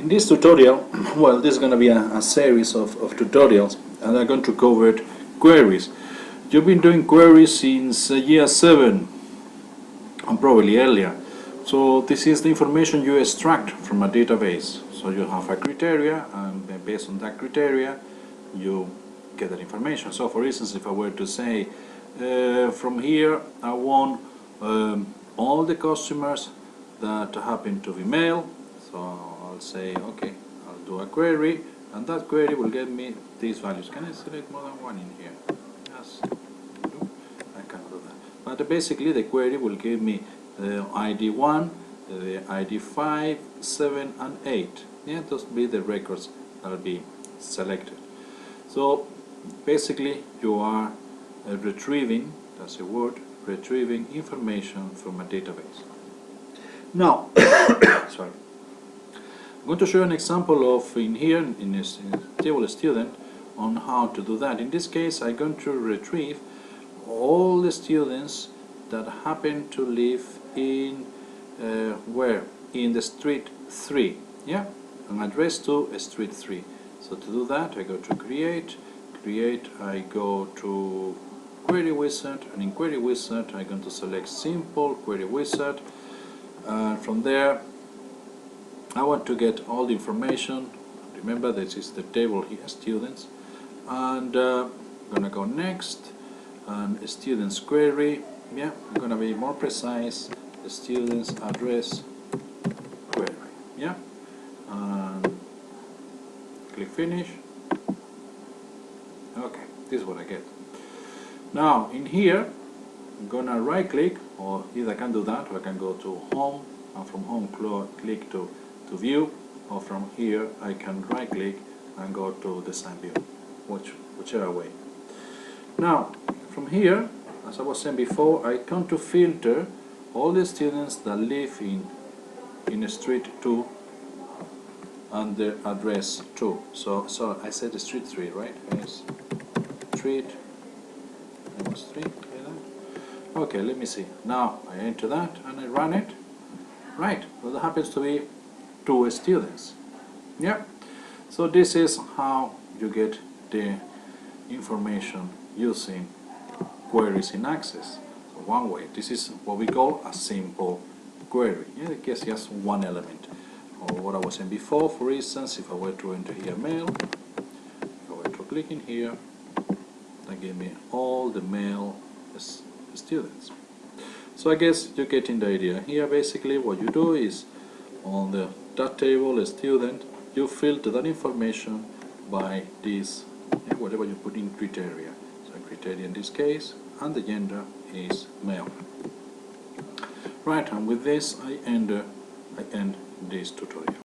In this tutorial, well, this is going to be a series of tutorials, and I'm going to cover queries. You've been doing queries since year 7, and probably earlier. So this is the information you extract from a database. So you have a criteria, and based on that criteria, you get that information. So for instance, if I were to say, from here I want all the customers that happen to be male, so I'll say, okay, I'll do a query, and that query will get me these values. Can I select more than one in here? Yes, I can do that. But basically the query will give me the ID 1, the ID 5, 7 and 8. Yeah, those will be the records that will be selected. So basically you are retrieving, that's a word, retrieving information from a database. Now, sorry, I'm going to show you an example of in here in this table student on how to do that. In this case, I'm going to retrieve all the students that happen to live in where? In the street 3. Yeah, an address to street 3. So to do that, I go to create, I go to query wizard, and in query wizard I'm going to select simple query wizard, and from there I want to get all the information. Remember, this is the table here, students, and I'm gonna go next, and students query. Yeah, I'm gonna be more precise, the students address query. Yeah, and click finish. Okay, this is what I get. Now in here I'm gonna right click, or either I can do that or I can go to home, and from home click to view, or from here I can right click and go to design view, whichever way. Now from here, as I was saying before, I come to filter all the students that live in street 2 and the address 2. So I said the street 3, right? Yes. Street 3. Okay, let me see. Now I enter that and I run it. Right. Well, that happens to be 2 students. Yeah. So this is how you get the information using queries in Access. So one way. This is what we call a simple query. Yeah, it gets just one element. Or what I was saying before, for instance, if I were to enter here male, if I were to click in here, that gave me all the male students. So I guess you're getting the idea. Here basically what you do is on that table student, you filter that information by this, whatever you put in criteria. So criteria in this case, and the gender is male. Right, and with this I end this tutorial.